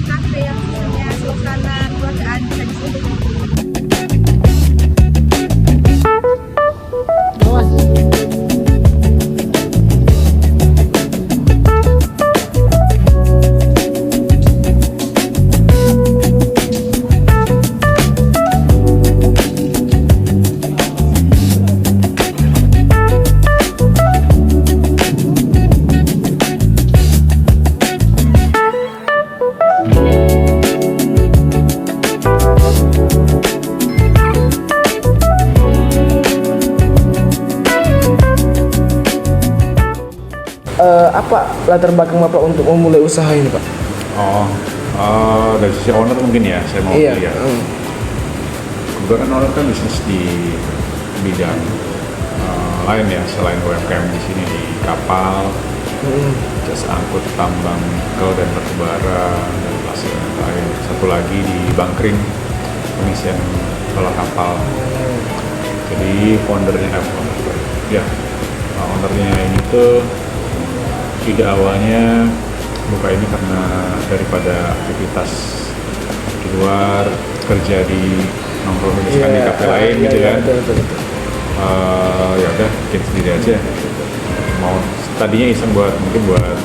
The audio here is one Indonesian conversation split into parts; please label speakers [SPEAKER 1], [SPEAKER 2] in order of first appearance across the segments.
[SPEAKER 1] kafe yang punya suasana keluargaan bisa di sini.
[SPEAKER 2] Apa latar belakang Bapak untuk memulai usaha ini, Pak?
[SPEAKER 3] Dari sisi owner mungkin ya, saya mau
[SPEAKER 2] Iya.
[SPEAKER 3] lihat. Kebetulan owner kan bisnis di bidang lain ya, selain UMKM di sini di kapal, jasa angkut tambang nikel dan batubara dan pasir dan lain. Satu lagi di bunkering, pengisian olah kapal. Jadi ownernya ini tuh ide awalnya buka ini karena daripada aktivitas di luar, kerja di nongkrong di kafe lain gitu kan.
[SPEAKER 2] Betul.
[SPEAKER 3] Ya udah bikin sendiri aja. Mau tadinya iseng mungkin buat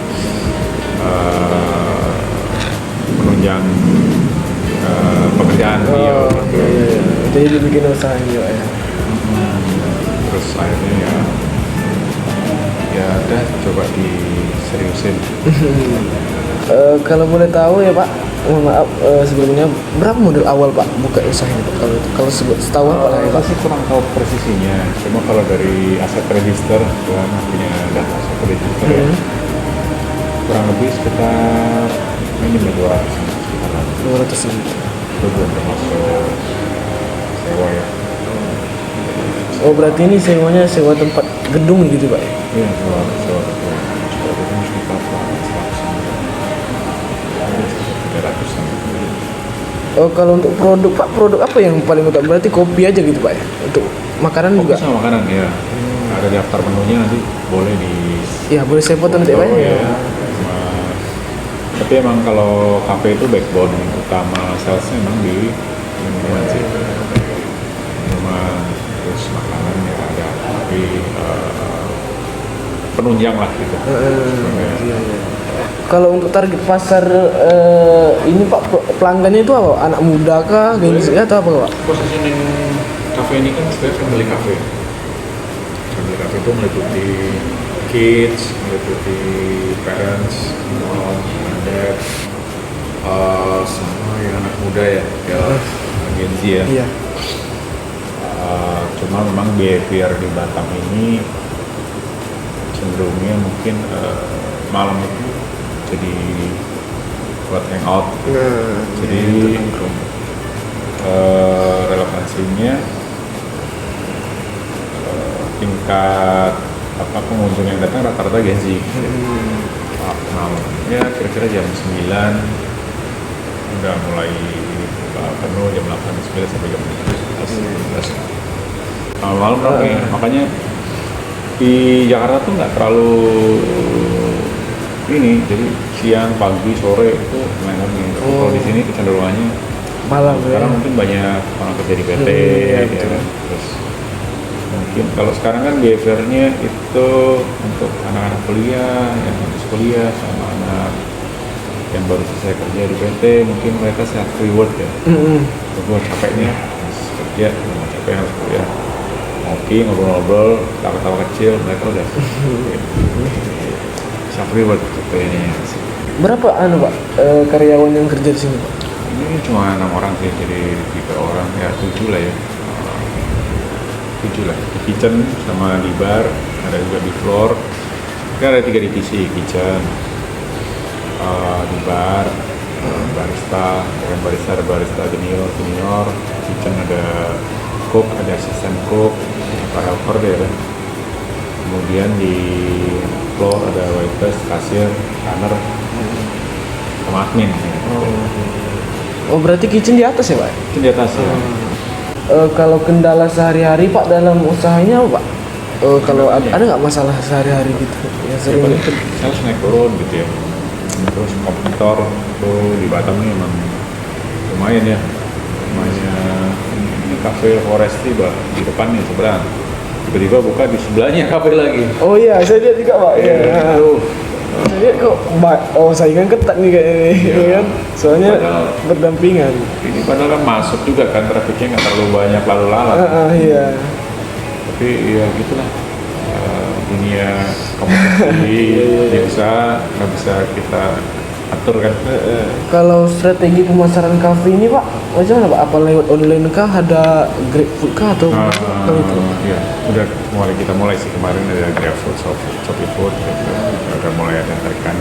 [SPEAKER 3] menunjang pekerjaan beliau.
[SPEAKER 2] Iya. Jadi dibikin usaha ini, Pak, ya.
[SPEAKER 3] Terus akhirnya ya udah coba diseriusin.
[SPEAKER 2] Kalau boleh tahu ya, Pak, mohon maaf sebelumnya berapa modal awal Pak buka usaha ini, Pak? Kalau setahu Pak lah ya, Pak.
[SPEAKER 3] Saya sih kurang tahu presisinya. Cuma kalau dari aset register, ya punya data aset register ya, kurang lebih sekitar minimal 200
[SPEAKER 2] 200 ribu.
[SPEAKER 3] itu belum termasuk sewa ya.
[SPEAKER 2] Oh berarti ini sewanya sewa tempat gedung gitu, Pak?
[SPEAKER 3] Iya, sewa gedung sekitar 300-an.
[SPEAKER 2] Oh kalau untuk produk Pak, produk apa yang paling utama? Berarti kopi aja gitu, Pak, ya? Untuk makanan
[SPEAKER 3] Kopi
[SPEAKER 2] juga?
[SPEAKER 3] sama makanan ya. Ada daftar menunya, nanti boleh di
[SPEAKER 2] Ya boleh saya foto nanti, Pak, ya?
[SPEAKER 3] Tapi emang kalau kafe itu backbone utama salesnya emang di minuman sih, minuman, terus makanan ya ada, tapi penunjang lah gitu.
[SPEAKER 2] Iya. Kalau untuk target pasar ini Pak, pelanggannya itu apa? Anak muda kah, Gen Z atau apa, Pak?
[SPEAKER 3] Positioning kafe ini kan sebenarnya family cafe. Family cafe itu meliputi kids, meliputi parents, mom, and dad, sama yang anak muda ya, Gen Z ya.
[SPEAKER 2] Iya.
[SPEAKER 3] Cuma memang behavior di Batam ini cenderungnya mungkin malam itu jadi buat hangout. Jadi relevansinya tingkat pengunjung yang datang rata-rata Gen Z. Malam ya kira-kira jam 9 udah mulai penuh, jam 8, 9 sampai jam 11. Malam ramai, makanya di Jakarta tuh nggak terlalu ini, jadi siang, pagi, sore itu main rame. Kalau di sini kecenderungannya
[SPEAKER 2] Malam
[SPEAKER 3] sekarang
[SPEAKER 2] ya.
[SPEAKER 3] mungkin banyak orang kerja di PT,
[SPEAKER 2] ya,
[SPEAKER 3] ya kan? Terus mungkin kalau sekarang kan behaviornya itu untuk anak-anak kuliah, yang habis kuliah sama anak yang baru selesai kerja di PT, mungkin mereka self reward ya. Reward capeknya, habis kerja, capek harus kuliah. Ngopi, ngobrol-ngobrol, ketawa-ketawa kecil, mereka udah self reward gitu ini.
[SPEAKER 2] Berapa Pak karyawan yang kerja di sini, Pak?
[SPEAKER 3] Ini cuma 6 orang sih, jadi 3 orang ya 7 lah ya. 7 lah, di kitchen sama di bar, ada juga di floor. Kan ada 3 divisi, kitchen, di bar, barista, dan barista ada barista junior, kitchen ada cook, ada asisten cook, para helper deh kan. Kemudian di floor ada waitress, kasir, runner, sama admin.
[SPEAKER 2] Oh berarti kitchen di atas ya, Pak?
[SPEAKER 3] Kitchen di atas ya.
[SPEAKER 2] Kalau kendala sehari-hari Pak dalam usahanya apa, Pak? Kalau ada nggak masalah sehari-hari gitu yang
[SPEAKER 3] Ya,
[SPEAKER 2] sering?
[SPEAKER 3] paling saya harus naik turun gitu ya. terus kompetitor tuh di Batam nih emang lumayan ya, namanya ini cafe Forestry di depan nih seberang, tiba-tiba buka di sebelahnya kafe lagi.
[SPEAKER 2] Oh iya, saya lihat juga Pak. Iya.
[SPEAKER 3] Tuh.
[SPEAKER 2] Saya lihat kok, saingan ketat nih kayaknya, ya kan? Soalnya berdampingan.
[SPEAKER 3] Ini padahal kan masuk juga kan, trafiknya nggak terlalu banyak lalu lalang.
[SPEAKER 2] Iya.
[SPEAKER 3] Tapi ya gitulah, dunia kompetisi di usaha nggak bisa kita atur kan.
[SPEAKER 2] Kalau strategi pemasaran kafe ini Pak, macam mana Pak? Apa lewat online kah? Ada GrabFood kah atau kalau itu?
[SPEAKER 3] Ya, udah kita mulai sih kemarin ada GrabFood, Shopee Food, gitu. Udah mulai ada tarikan.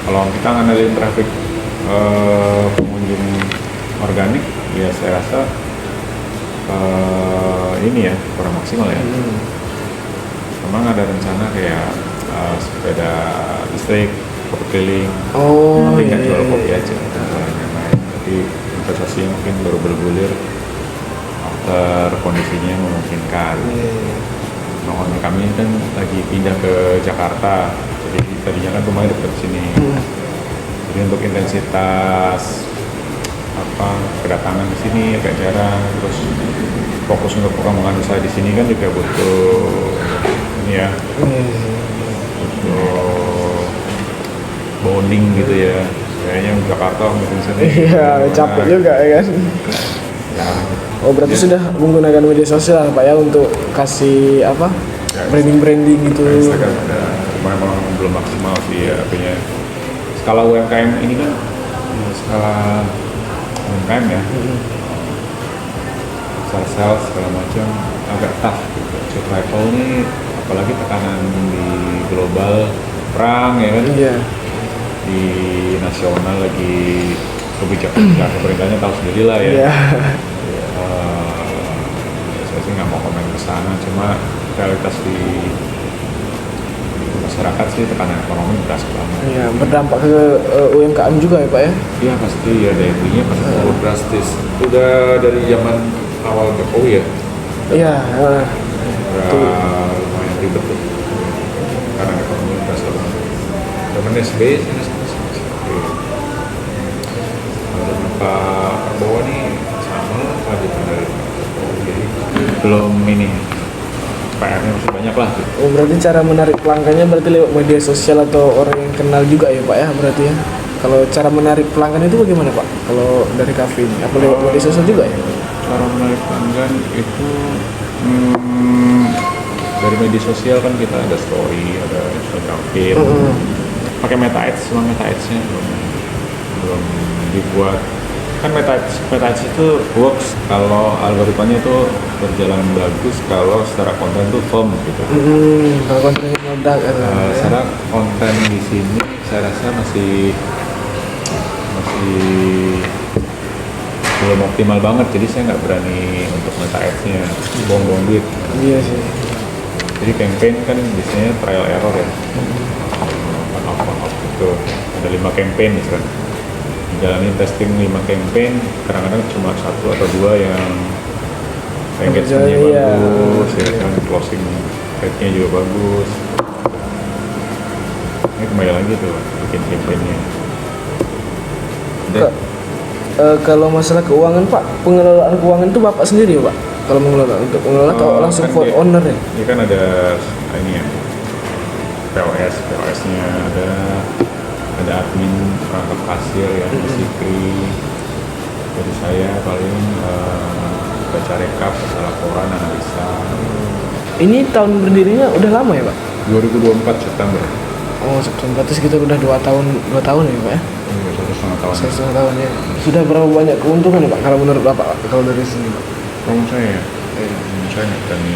[SPEAKER 3] Kalau kita ngandelin traffic pengunjung organik, ya saya rasa ini ya kurang maksimal ya. Memang ada rencana kayak sepeda listrik, kopi keliling, tapi nggak jual kopi aja, jualan yang lain. Tapi investasinya mungkin baru bergulir, after kondisinya memungkinkan. Nah, kami kan lagi pindah ke Jakarta, jadi tadinya kan rumahnya dekat sini. Jadi untuk intensitas kedatangan di sini agak jarang, terus fokus untuk perkembangan usaha di sini kan juga butuh ini ya, butuh bonding gitu ya. Kayaknya Jakarta mungkin sini.
[SPEAKER 2] Iya, capek juga ya kan.
[SPEAKER 3] Ya.
[SPEAKER 2] Oh berarti sudah menggunakan media sosial Pak ya untuk kasih apa?
[SPEAKER 3] Ya,
[SPEAKER 2] branding gitu.
[SPEAKER 3] Instagram ada, cuma memang belum maksimal sih ya, artinya skala UMKM ini kan skala UMKM ya, sales segala macam agak tough gitu. Survival ini apalagi tekanan di global, perang ya kan, di nasional lagi kebijakan pemerintahnya tahu sendiri lah ya. Saya sih nggak mau komen ke sana, cuma realitas di masyarakat sih tekanan ekonomi berasa banget.
[SPEAKER 2] Iya, berdampak ke UMKM juga ya Pak ya?
[SPEAKER 3] Iya pasti ya, daya belinya pasti turun drastis. Udah dari zaman awal Jokowi ya.
[SPEAKER 2] Iya.
[SPEAKER 3] Udah lumayan ribet tuh, karena ekonomi berasa banget. Zaman SBY kalau Pak Prabowo nih sama lanjutan dari Pak Jokowi, jadi belum ini. PR-nya masih banyak lah gitu.
[SPEAKER 2] Oh berarti cara menarik pelanggannya berarti lewat media sosial atau orang yang kenal juga ya Pak ya berarti ya? Kalau cara menarik pelanggan itu bagaimana Pak? Kalau dari kafe ini, apa lewat media sosial juga ya?
[SPEAKER 3] Cara menarik pelanggan itu dari media sosial kan kita ada story, ada Instagram feed, pakai Meta Ads, cuma Meta Ads-nya belum dibuat. Kan Meta Ads itu works kalau algoritmanya itu berjalan bagus kalau secara konten tuh firm gitu.
[SPEAKER 2] Kalau kontennya meledak
[SPEAKER 3] secara konten di sini saya rasa masih belum optimal banget, jadi saya nggak berani untuk Meta Ads-nya, buang-buang duit.
[SPEAKER 2] Iya sih.
[SPEAKER 3] Jadi campaign kan biasanya trial error ya, on-off gitu. Ada 5 campaign misalnya, jalanin testing 5 campaign, kadang-kadang cuma 1 atau 2 yang engagement-nya bagus, ya kan, closing rate-nya juga bagus. Ini kembali lagi tuh bikin campaign-nya.
[SPEAKER 2] Kalau masalah keuangan Pak, pengelolaan keuangan itu Bapak sendiri ya Pak? Kalau mengelola, untuk mengelola atau langsung
[SPEAKER 3] kan
[SPEAKER 2] owner ya?
[SPEAKER 3] Ini kan ada ini ya, POS-nya ada admin, perangkat kasir ya, Sikri. Jadi saya paling baca rekap, baca laporan, analisa.
[SPEAKER 2] Ini tahun berdirinya udah lama ya Pak?
[SPEAKER 3] 2024 September.
[SPEAKER 2] Oh September, terus kita udah 2 tahun ya Pak ya?
[SPEAKER 3] 1,5 tahun.
[SPEAKER 2] 1,5 tahun ya. Sudah berapa banyak keuntungan ya Pak kalau menurut Bapak kalau dari sini Pak?
[SPEAKER 3] Kalau saya nggak berani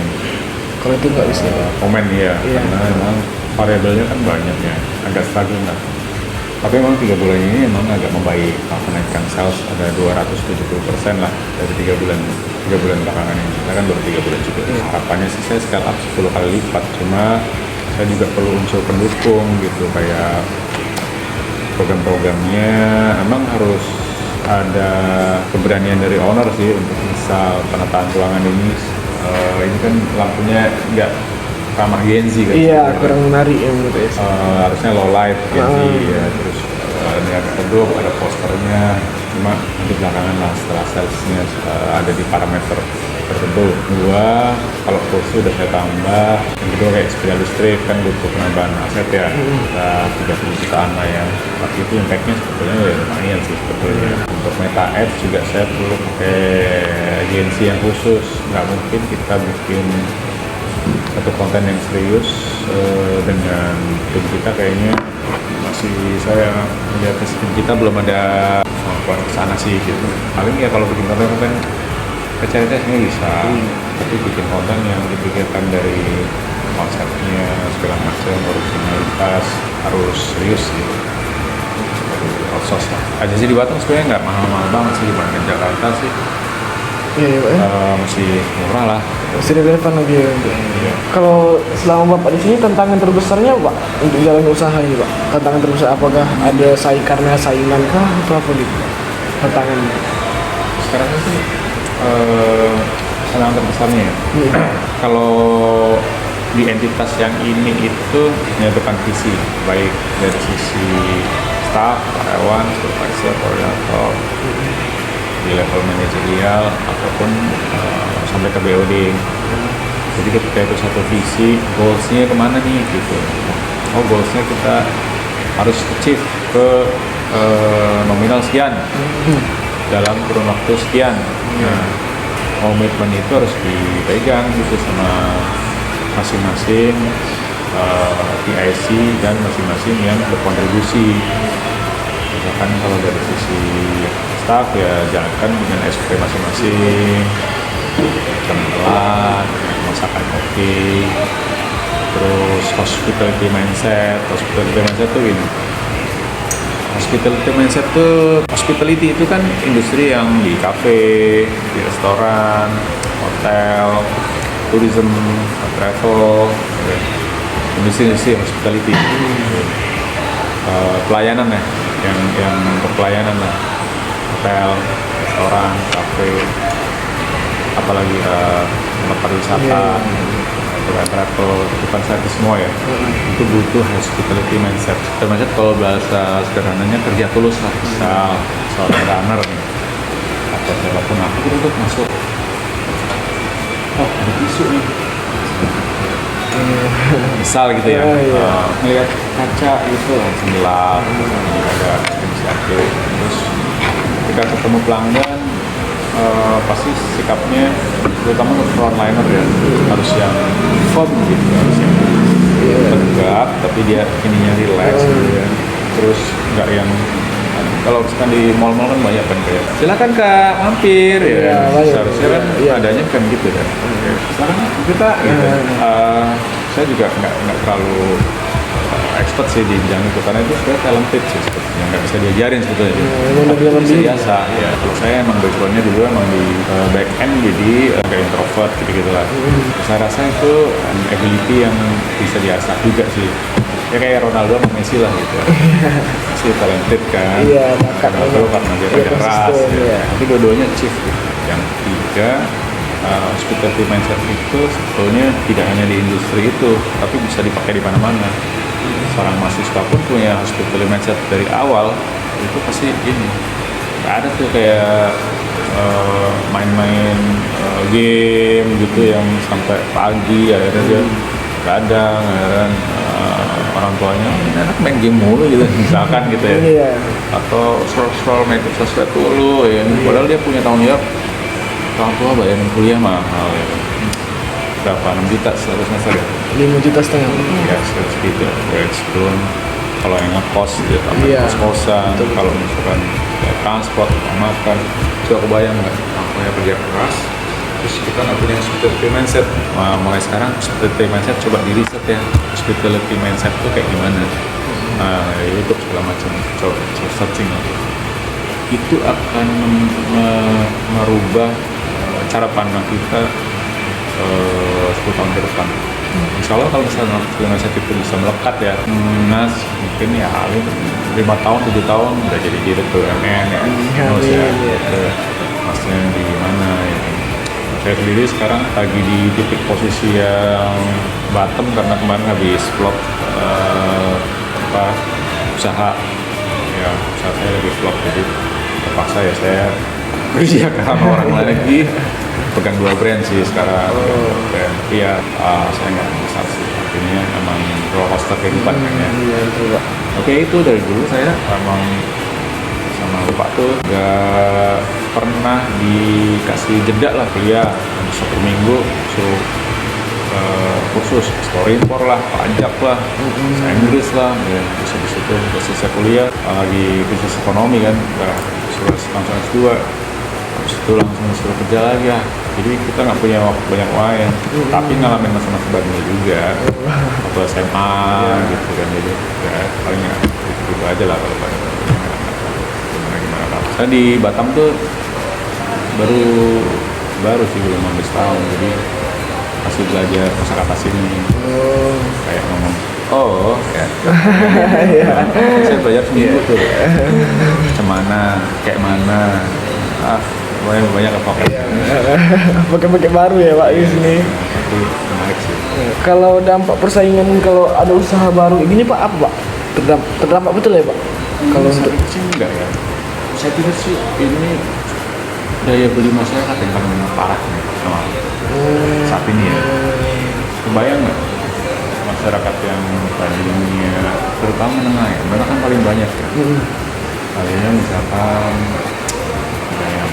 [SPEAKER 2] kalau itu nggak bisa
[SPEAKER 3] komen ya, karena memang variabelnya kan banyak ya, agak stagnan lah. Tapi memang 3 bulan ini memang agak membaik, kenaikan sales ada 270% lah dari 3 bulan belakangan ini. Kita kan baru 3 bulan juga. Harapannya sih saya scale up 10 kali lipat, cuma saya juga perlu unsur pendukung gitu, kayak program-programnya emang harus ada keberanian dari owner sih untuk misal penataan ruangan ini kan lampunya nggak ramah Gen Z kan.
[SPEAKER 2] Iya, kurang menarik ya menurut saya.
[SPEAKER 3] Harusnya low light Gen Z ya, terus ini agak redup, ada posternya, cuma nanti belakangan lah setelah salesnya ada di parameter tertentu. Dua, kalau kursi udah saya tambah. Yang kedua kayak sepeda listrik kan butuh penambahan aset ya, kita 30 jutaan lah ya. Waktu itu impactnya sebetulnya ya lumayan sih sebetulnya. Untuk Meta Ads juga saya perlu pakai agensi yang khusus, nggak mungkin kita bikin satu konten yang serius dengan tim kita kayaknya masih, saya melihat tim kita belum ada kemampuan kesana sih gitu. Paling ya kalau bikin konten kecil-kecilnya bisa, tapi bikin konten yang dipikirkan dari konsepnya segala macam, originalitas harus serius gitu. Outsource lah. Agensi di Batam sebenarnya nggak mahal-mahal banget sih dibandingkan Jakarta sih.
[SPEAKER 2] Iya, Pak.
[SPEAKER 3] Masih murah lah.
[SPEAKER 2] Masih relevan lagi ya.
[SPEAKER 3] Iya.
[SPEAKER 2] Kalau selama Bapak di sini tantangan terbesarnya Pak untuk jalan usaha ini Pak, tantangan terbesar apakah ada karena saingan kah atau apa gitu tantangan?
[SPEAKER 3] Sekarang sih tantangan terbesarnya ya. Kalau di entitas yang ini itu menyatukan visi, baik dari sisi staff, karyawan, supervisor, koordinator, di level manajerial ataupun sampai ke BOD. Jadi ketika itu satu visi, goalsnya kemana nih gitu. Oh, goalsnya kita harus achieve ke nominal sekian dalam kurun waktu sekian. Nah, komitmen itu harus dipegang gitu sama masing-masing TIC dan masing-masing yang berkontribusi. Misalkan kalau dari sisi staff ya jalankan dengan SOP masing-masing, kenalan, masakan kopi, terus hospitality mindset tuh gini. Hospitality itu kan industri yang di kafe, di restoran, hotel, tourism, travel, industri hospitality, pelayanan ya, yang berpelayanan lah, hotel, restoran, kafe, apalagi tempat pariwisata, travel, bukan service semua ya. Itu butuh hospitality mindset. Mindset kalau bahasa sederhananya kerja tulus lah. Misal seorang runner nih, atau siapapun aku untuk masuk. Oh, ada tisu nih. Misal gitu ya, melihat kaca itu langsung gelap, ada inisiatif. Terus ketika ketemu pelanggan, pasti sikapnya terutama untuk frontliner ya harus yang firm gitu, harus yang tegap tapi dia ininya relax gitu ya. Terus nggak yang kalau misalkan di mall-mall kan banyak kan kayak silakan Kak mampir ya, seharusnya kan adanya kan gitu ya. Sekarang kita gitu. Saya juga nggak terlalu expert sih di bidang itu karena itu sebenarnya talented sih sebetulnya, nggak bisa diajarin sebetulnya. Itu biasa ya. Kalau saya emang backgroundnya dulu emang di back end, jadi kayak introvert gitu lah. Saya rasa itu ability yang bisa diasah juga sih. Ya kayak Ronaldo sama Messi lah gitu. Messi talented kan.
[SPEAKER 2] Iya,
[SPEAKER 3] Ronaldo karena dia kerja keras. Ya. Tapi dua-duanya chief gitu. Yang ketiga, hospitality mindset itu sebetulnya tidak hanya di industri itu, tapi bisa dipakai di mana-mana. Seorang mahasiswa pun punya hospitality mindset dari awal, itu pasti ini nggak ada tuh kayak main-main game gitu yang sampai pagi akhirnya dia kadang orang tuanya enak main game mulu gitu misalkan gitu ya, atau scroll make sosmed dulu ya, padahal dia punya tanggung jawab orang tua bayarin kuliah mahal ya. Berapa? 6 juta satu semester ya?
[SPEAKER 2] 5,5 juta.
[SPEAKER 3] Ya, segitu ya, sebelum kalau yang ngekos ya, kos-kosan, kalau misalkan ya, transport, makan, coba kebayang nggak? Aku ya kerja keras, terus kita nggak punya hospitality mindset. Nah, mulai sekarang hospitality mindset coba di riset ya, hospitality mindset itu kayak gimana? Nah, YouTube segala macam, coba searching lah. Itu akan merubah cara pandang kita 10 tahun ke depan. Insya Allah kalau misalnya mindset itu bisa melekat ya, Nas mungkin ya 5 tahun, 7 tahun udah jadi direktur BUMN ya, terus ya, maksudnya di mana ya. Saya sendiri sekarang lagi di titik posisi yang bottom karena kemarin habis vlog usaha ya saat saya lagi vlog, jadi terpaksa ya saya kerja sama orang lain lagi, pegang 2 brand sih sekarang. Dan iya, saya nggak bisa sih, artinya emang roller coaster kehidupan kan ya.
[SPEAKER 2] Iya betul Pak.
[SPEAKER 3] Oke, itu dari dulu saya emang sama Bapak tuh gak pernah dikasih jeda lah kuliah. Satu minggu suruh kursus ekspor impor lah, pajak lah, bahasa Inggris lah, ya bisa di situ. Terus selesai kuliah lagi bisnis ekonomi kan, udah suruh langsung S2, habis itu langsung suruh kerja lagi ya. Jadi kita nggak punya waktu banyak main, tapi ngalamin masa-masa bandel juga, atau SMA gitu kan. Jadi ya paling ya gitu aja lah kalau gimana. Saya di Batam tuh baru sih, belum 15 tahun, jadi masih belajar kosakata sini. Kayak ngomong ya saya belajar seminggu tuh cemana kayak mana banyak apa
[SPEAKER 2] Pakai baru ya Pak di sini.
[SPEAKER 3] tapi menarik sih.
[SPEAKER 2] Kalau dampak persaingan kalau ada usaha baru ini Pak apa Pak? Terdampak betul ya Pak? Kalau untuk
[SPEAKER 3] sih enggak ya, saya pikir sih ini daya beli masyarakat yang paling parah nih sama saat ini ya. Kebayang nggak masyarakat yang tadinya terutama menengah ya, mereka kan paling banyak ya. Kalian misalkan ada yang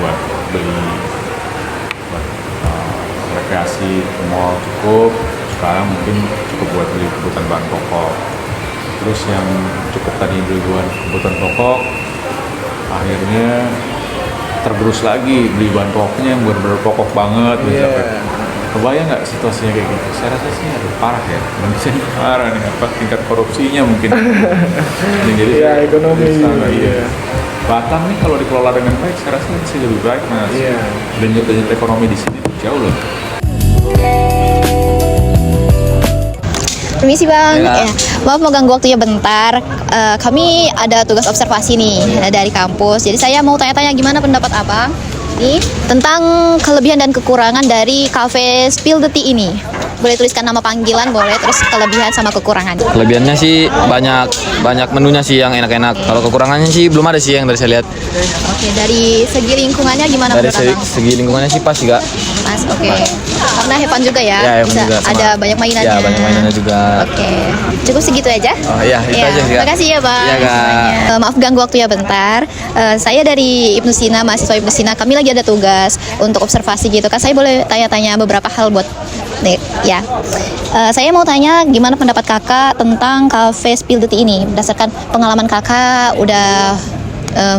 [SPEAKER 3] buat beli buat rekreasi ke mall cukup, sekarang mungkin cukup buat beli kebutuhan bahan pokok. Terus yang cukup tadi beli buat kebutuhan pokok, akhirnya tergerus lagi beli bahan pokoknya yang benar-benar pokok banget. Kebayang nggak situasinya kayak gitu? Saya rasa sih aduh parah ya, Indonesia ini parah nih, apa tingkat korupsinya mungkin. Jadi
[SPEAKER 2] ya ekonomi.
[SPEAKER 3] Iya. Batam nih kalau dikelola dengan baik, saya rasa sih lebih baik Mas.
[SPEAKER 2] Iya.
[SPEAKER 3] Dan juga ekonomi di sini jauh loh.
[SPEAKER 1] Permisi Bang,
[SPEAKER 4] Ya.
[SPEAKER 1] ya, maaf mau ganggu waktunya bentar. Kami ada tugas observasi nih dari kampus. Jadi saya mau tanya-tanya gimana pendapat Abang nih tentang kelebihan dan kekurangan dari Cafe Spill the Tea ini. Boleh tuliskan nama panggilan, boleh, terus kelebihan sama kekurangan.
[SPEAKER 4] Kelebihannya sih banyak menunya sih yang enak-enak. Kalau kekurangannya sih belum ada sih yang dari saya lihat.
[SPEAKER 1] Oke, dari segi lingkungannya gimana
[SPEAKER 4] Dari
[SPEAKER 1] menurut Abang?
[SPEAKER 4] segi lingkungannya sih pas juga.
[SPEAKER 1] Mas, oke. Karena have fun juga ya.
[SPEAKER 4] Ya, have fun
[SPEAKER 1] Bisa
[SPEAKER 4] juga sama-
[SPEAKER 1] ada banyak mainannya.
[SPEAKER 4] Ya, banyak mainannya juga.
[SPEAKER 1] Oke. Cukup segitu aja?
[SPEAKER 4] Oh iya, itu aja sih, Kak.
[SPEAKER 1] Makasih ya, Bang.
[SPEAKER 4] Iya, Kak.
[SPEAKER 1] semuanya. Maaf ganggu waktunya bentar. Saya dari Ibnu Sina, mahasiswa Ibnu Sina. Kami lagi ada tugas untuk observasi gitu kan. Saya boleh tanya-tanya beberapa hal buat ya. Saya mau tanya gimana pendapat Kakak tentang Cafe Spill the Tea ini berdasarkan pengalaman Kakak udah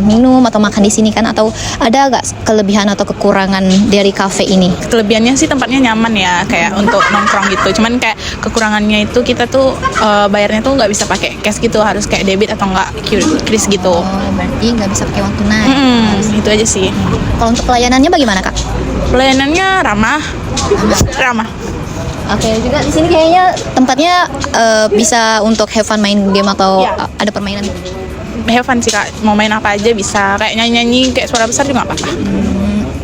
[SPEAKER 1] minum atau makan di sini kan, atau ada gak kelebihan atau kekurangan dari cafe ini?
[SPEAKER 5] Kelebihannya sih tempatnya nyaman ya, kayak untuk nongkrong gitu. Cuman kayak kekurangannya itu kita tuh bayarnya tuh nggak bisa pakai cash gitu, harus kayak debit atau enggak kris gitu.
[SPEAKER 1] Oh, berarti nggak bisa pakai uang tunai.
[SPEAKER 5] Itu aja sih.
[SPEAKER 1] Kalau untuk pelayanannya bagaimana Kak?
[SPEAKER 5] Pelayanannya ramah.
[SPEAKER 1] Oke, juga di sini kayaknya tempatnya bisa untuk have fun main game atau
[SPEAKER 5] Ya.
[SPEAKER 1] ada permainan.
[SPEAKER 5] Have fun sih Kak, mau main apa aja bisa, kayak nyanyi-nyanyi kayak suara besar juga nggak apa-apa.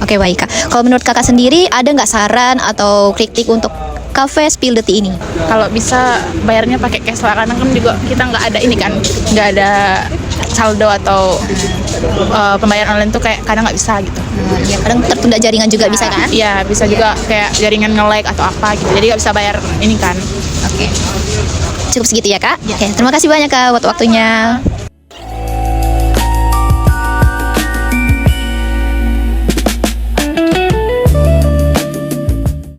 [SPEAKER 1] Oke, baik Kak. Kalau menurut Kakak sendiri ada nggak saran atau kritik untuk Cafe Spill the Tea ini?
[SPEAKER 5] Kalau bisa bayarnya pakai cash lah, karena kan juga kita nggak ada ini kan, nggak ada saldo atau pembayaran online tuh kayak kadang nggak bisa gitu.
[SPEAKER 1] Ya kadang tertunda jaringan juga bisa kan?
[SPEAKER 5] Iya, bisa juga kayak jaringan nge-lag atau apa gitu, jadi nggak bisa bayar ini kan.
[SPEAKER 1] Oke. Cukup segitu ya Kak? Oke, terima kasih banyak Kak buat waktunya.